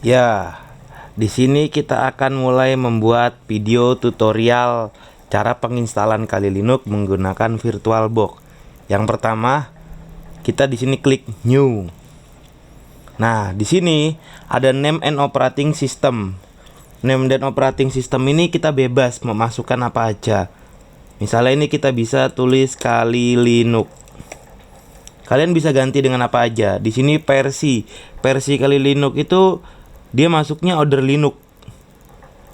Ya, di sini kita akan mulai membuat video tutorial cara penginstalan Kali Linux menggunakan VirtualBox. Yang pertama, kita di sini klik New. Nah, di sini ada Name and Operating System. Name dan Operating System ini kita bebas memasukkan apa aja. Misalnya ini kita bisa tulis Kali Linux. Kalian bisa ganti dengan apa aja. Di sini versi Kali Linux itu dia masuknya order Linux.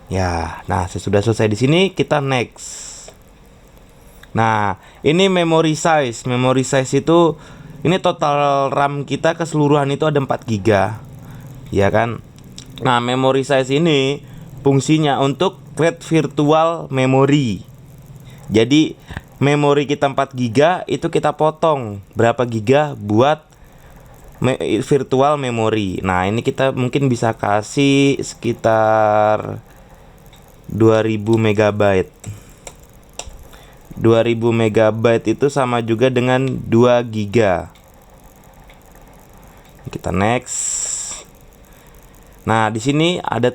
Ya, nah sesudah selesai di sini kita next. Nah, ini memory size. Memory size itu ini total RAM kita keseluruhan itu ada 4 GB. Ya kan? Nah, memory size ini fungsinya untuk create virtual memory. Jadi memori kita 4 GB itu kita potong berapa giga buat virtual memory. Nah, ini kita mungkin bisa kasih sekitar 2000 MB. 2000 MB itu sama juga dengan 2 GB. Kita next. Nah, di sini ada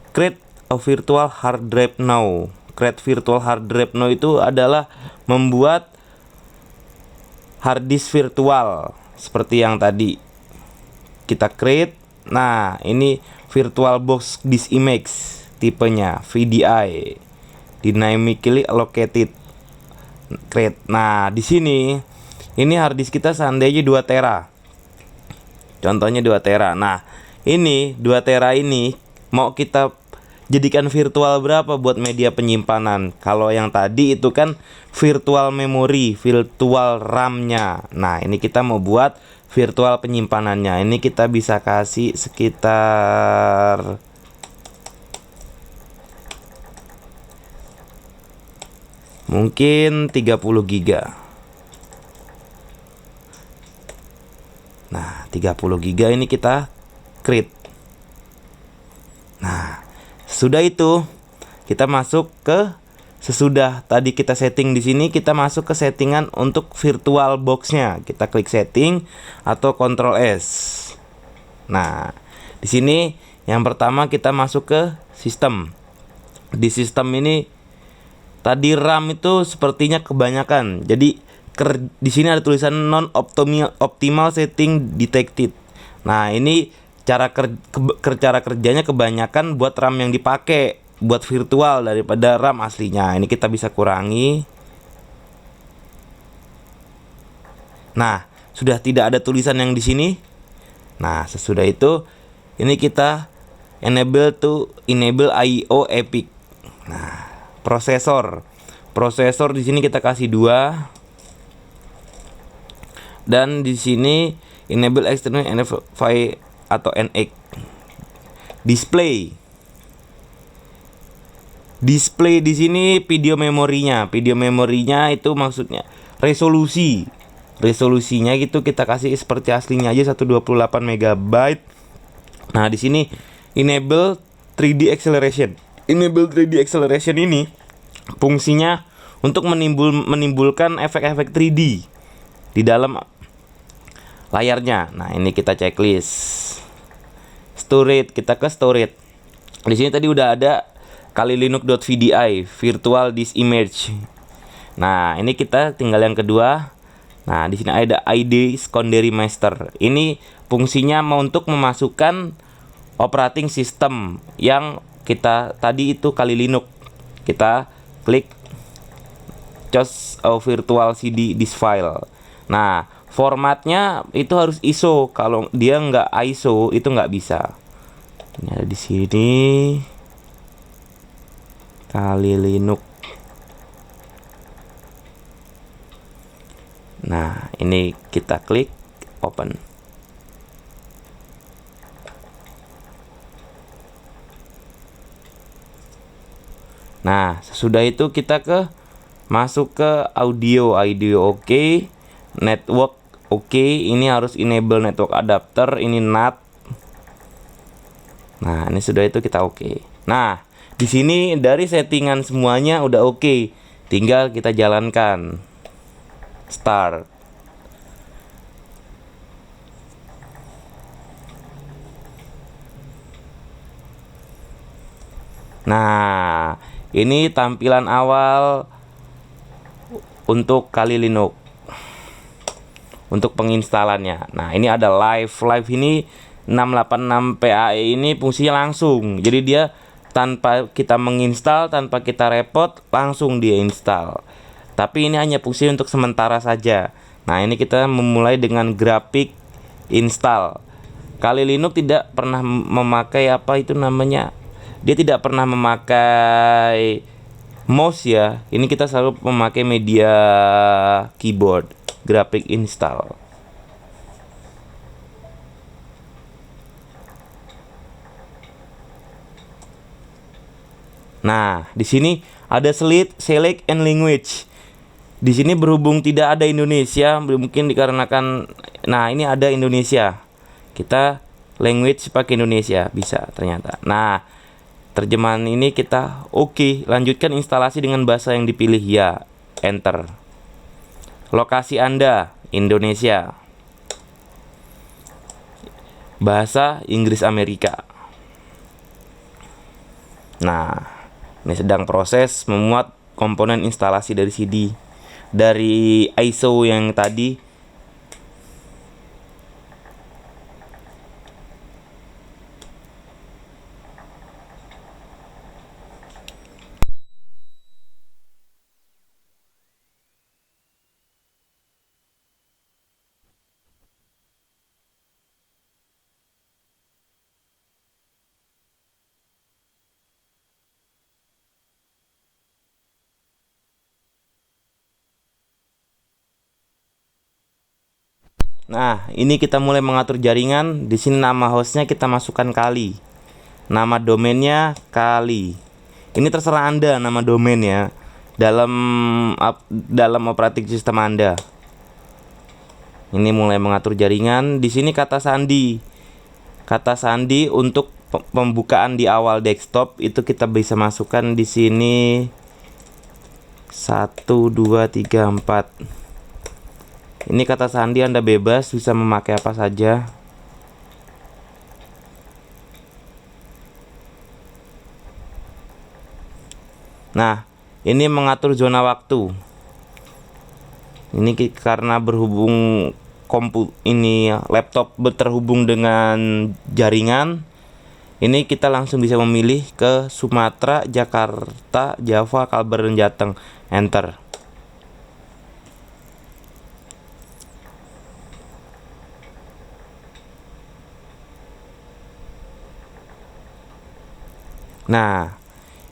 create a virtual hard drive now. Create virtual hard drive now itu adalah membuat hard disk virtual seperti yang tadi kita create. Nah, ini VirtualBox disk image tipenya VDI, dynamically allocated create. Nah, di sini ini hard disk kita seandainya 2 tera. Contohnya 2 tera. Nah, ini 2 tera ini mau kita jadikan virtual berapa buat media penyimpanan. Kalau yang tadi itu kan virtual memory, virtual RAM-nya. Nah, ini kita mau buat virtual penyimpanannya. Ini kita bisa kasih sekitar mungkin 30 GB. Nah, 30 GB ini kita create. Nah, sudah itu kita masuk ke sesudah tadi kita setting di sini, kita masuk ke settingan untuk virtual box-nya. Kita klik setting atau Ctrl S. Nah, di sini yang pertama kita masuk ke sistem. Di sistem ini tadi RAM itu sepertinya kebanyakan. Jadi di sini ada tulisan non optimal setting detected. Nah, ini cara kerjanya kebanyakan buat RAM yang dipakai buat virtual daripada RAM aslinya. Ini kita bisa kurangi. Nah, sudah tidak ada tulisan yang di sini. Nah, sesudah itu ini kita enable IO Epic. Nah, prosesor di sini kita kasih 2. Dan di sini enable external NFI atau NX. Display di sini video memorinya. Video memorinya itu maksudnya resolusinya gitu kita kasih seperti aslinya aja 128 MB. Nah, di sini enable 3D acceleration. Enable 3D acceleration ini fungsinya untuk menimbulkan efek-efek 3D di dalam layarnya. Nah, ini kita checklist. Storage, kita ke storage. Di sini tadi udah ada Kali Linux.vdi, virtual disk image. Nah, ini kita tinggal yang kedua. Nah, di sini ada ID secondary master. Ini fungsinya mau untuk memasukkan operating system yang kita tadi itu Kali Linux. Kita klik choose a virtual CD disk file. Nah, formatnya itu harus ISO. Kalau dia nggak ISO itu nggak bisa. Ini ada di sini Kali Linux. Nah, ini kita klik open. Nah, sesudah itu kita masuk ke audio oke. Network oke. Ini harus enable network adapter. Ini NAT. Nah, ini sudah itu kita oke. Nah, di sini dari settingan semuanya udah oke. Tinggal kita jalankan. Start. Nah, ini tampilan awal untuk Kali Linux untuk penginstalannya. Nah, ini ada live ini 686 PAE ini fungsinya langsung. Jadi dia tanpa kita menginstal, tanpa kita repot, langsung dia install. Tapi ini hanya fungsi untuk sementara saja. Nah, ini kita memulai dengan grafik install. Kali Linux tidak pernah memakai apa itu namanya, dia tidak pernah memakai mouse ya. Ini kita selalu memakai media keyboard, grafik install. Nah, di sini ada select and language. Di sini berhubung tidak ada Indonesia, mungkin dikarenakan, nah ini ada Indonesia. Kita language pakai Indonesia bisa ternyata. Nah, terjemahan ini kita oke, lanjutkan instalasi dengan bahasa yang dipilih ya, enter. Lokasi Anda Indonesia. Bahasa Inggris Amerika. Nah, ini sedang proses memuat komponen instalasi dari CD dari ISO yang tadi. Nah, ini kita mulai mengatur jaringan. Di sini nama hostnya kita masukkan Kali. Nama domainnya Kali. Ini terserah Anda nama domainnya dalam operating system Anda. Ini mulai mengatur jaringan. Di sini kata sandi. Kata sandi untuk pembukaan di awal desktop itu kita bisa masukkan di sini 1 2 3 4. Ini kata sandi Anda bebas bisa memakai apa saja. Nah, ini mengatur zona waktu. Ini karena berhubung ini laptop terhubung dengan jaringan. Ini kita langsung bisa memilih ke Sumatera, Jakarta, Java, Kalbar, dan Jateng. Enter. Nah,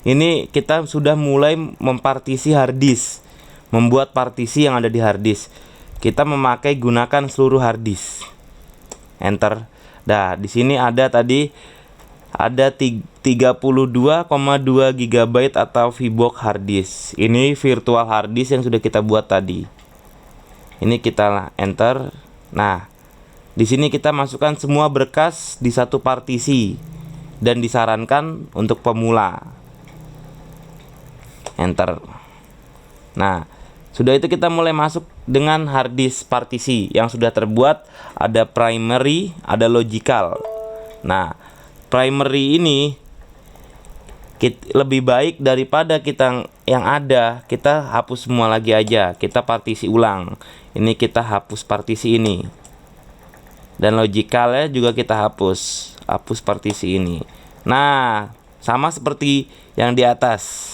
ini kita sudah mulai mempartisi harddisk, membuat partisi yang ada di harddisk. Kita memakai gunakan seluruh harddisk. Enter. Nah, di sini ada tadi ada 32,2 GB atau VBox harddisk. Ini virtual harddisk yang sudah kita buat tadi. Ini kita enter. Nah, di sini kita masukkan semua berkas di satu partisi dan disarankan untuk pemula. Enter. Nah, sudah itu kita mulai masuk dengan harddisk partisi yang sudah terbuat. Ada primary, ada logical. Nah, primary ini lebih baik daripada kita yang ada kita hapus semua lagi aja, kita partisi ulang. Ini kita hapus partisi ini, dan logicalnya juga kita hapus partisi ini. Nah, sama seperti yang di atas,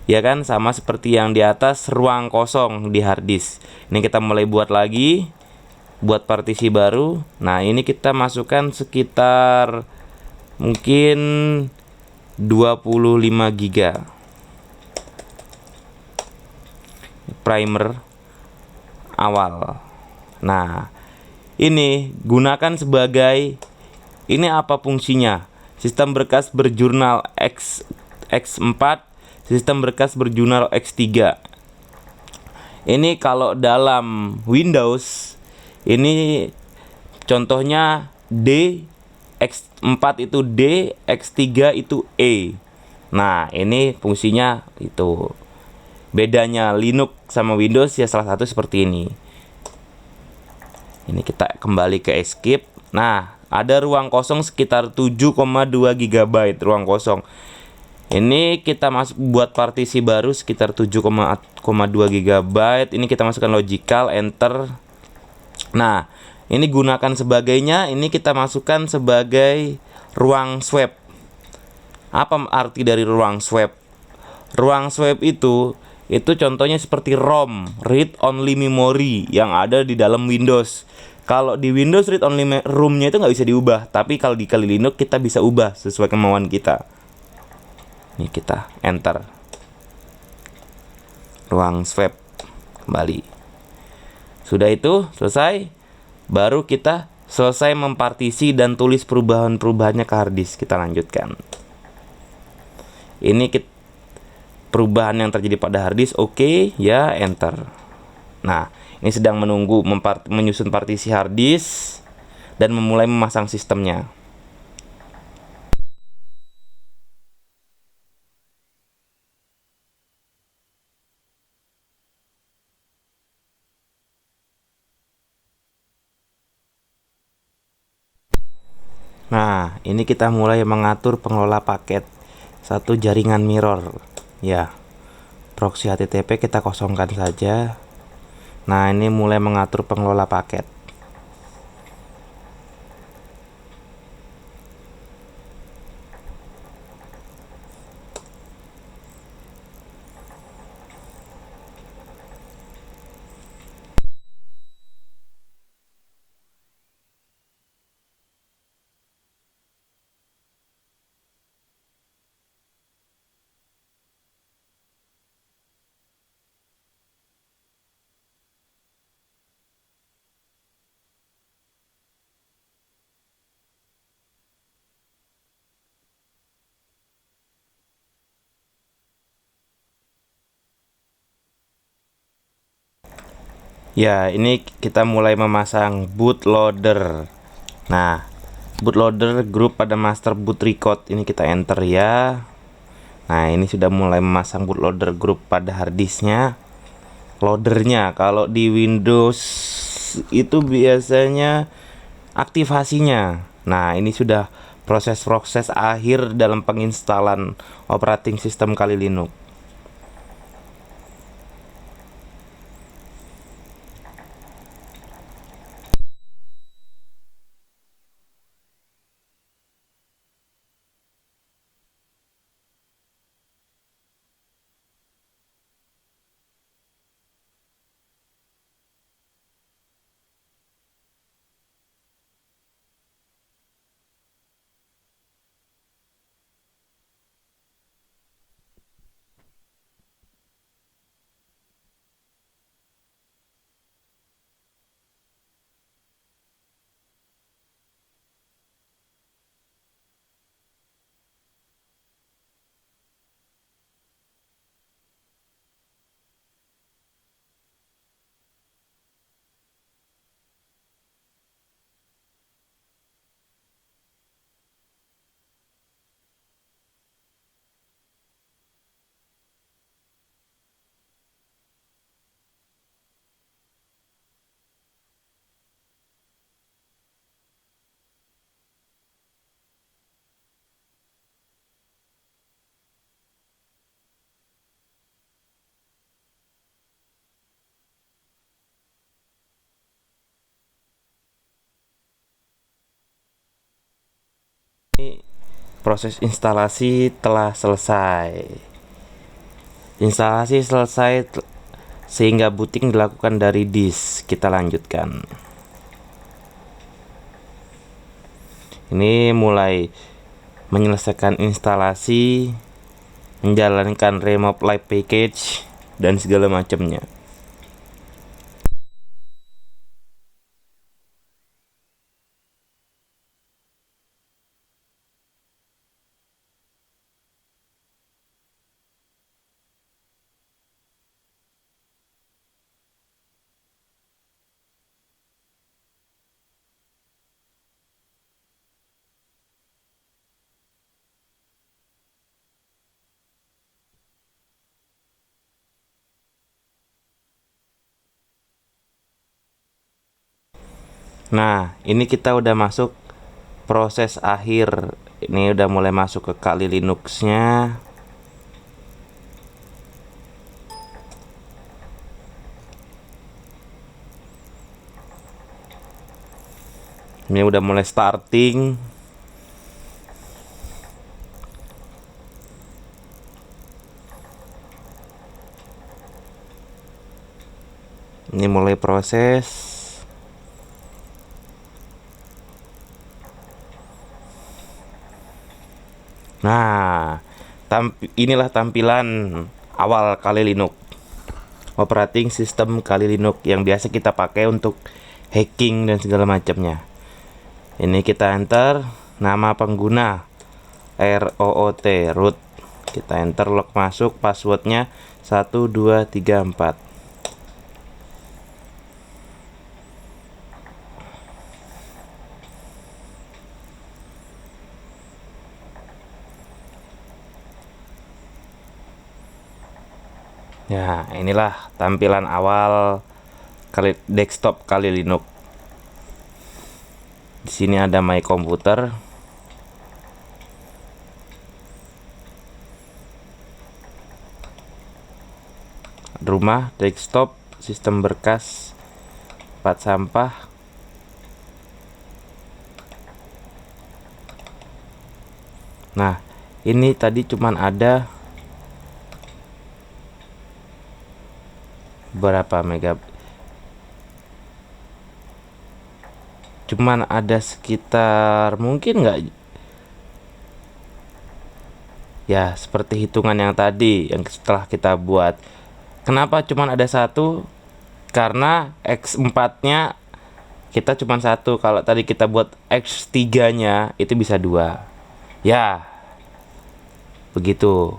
ya kan, sama seperti yang di atas, ruang kosong di harddisk. Ini kita mulai buat lagi, buat partisi baru. Nah, ini kita masukkan sekitar mungkin 25 GB primer awal. Nah, ini gunakan sebagai, ini apa fungsinya? Sistem berkas berjurnal X4, sistem berkas berjurnal X3. Ini kalau dalam Windows, ini contohnya D, X4 itu D, X3 itu E. Nah, ini fungsinya itu. Bedanya Linux sama Windows ya salah satu seperti ini. Ini kita kembali ke escape. Nah, ada ruang kosong sekitar 7,2 GB ruang kosong. Ini kita masuk buat partisi baru sekitar 7,2 GB. Ini kita masukkan logical, enter. Nah, ini gunakan sebagainya. Ini kita masukkan sebagai ruang swap. Apa arti dari ruang swap? Ruang swap itu contohnya seperti ROM, read only memory, yang ada di dalam Windows. Kalau di Windows read only room-nya itu nggak bisa diubah, tapi kalau di Kali Linux kita bisa ubah sesuai kemauan kita. Ini kita enter ruang swap kembali. Sudah itu selesai. Baru kita selesai mempartisi dan tulis perubahan-perubahannya ke harddisk. Kita lanjutkan. Ini perubahan yang terjadi pada harddisk, oke, ya, enter. Nah, ini sedang menunggu menyusun partisi harddisk dan memulai memasang sistemnya. Nah, ini kita mulai mengatur pengelola paket. Satu, jaringan mirror. Ya, proxy HTTP kita kosongkan saja. Nah, ini mulai mengatur pengelola paket. Ya, ini kita mulai memasang bootloader. Nah, bootloader grup pada master boot record. Ini kita enter ya. Nah, ini sudah mulai memasang bootloader grup pada harddisknya. Loadernya kalau di Windows itu biasanya aktivasinya. Nah, ini sudah proses-proses akhir dalam penginstalan operating system Kali Linux. Proses instalasi telah selesai. Instalasi selesai sehingga booting dilakukan dari disk. Kita lanjutkan. Ini mulai menyelesaikan instalasi, menjalankan remove live package dan segala macamnya. Nah, ini kita udah masuk proses akhir. Ini udah mulai masuk ke Kali Linuxnya. Ini udah mulai starting. Ini mulai proses. Nah, inilah tampilan awal Kali Linux, operating system Kali Linux yang biasa kita pakai untuk hacking dan segala macamnya. Ini kita enter nama pengguna root, root. Kita enter, log masuk, passwordnya 1234. Ya, inilah tampilan awal desktop Kali Linux. Di sini ada My Computer. Rumah, desktop, sistem berkas, tempat sampah. Nah, ini tadi cuman ada berapa mega, cuman ada sekitar, mungkin nggak ya, seperti hitungan yang tadi yang setelah kita buat. Kenapa cuman ada satu? Karena X4 nya kita cuman satu. Kalau tadi kita buat X3 nya itu bisa dua. Ya, begitu.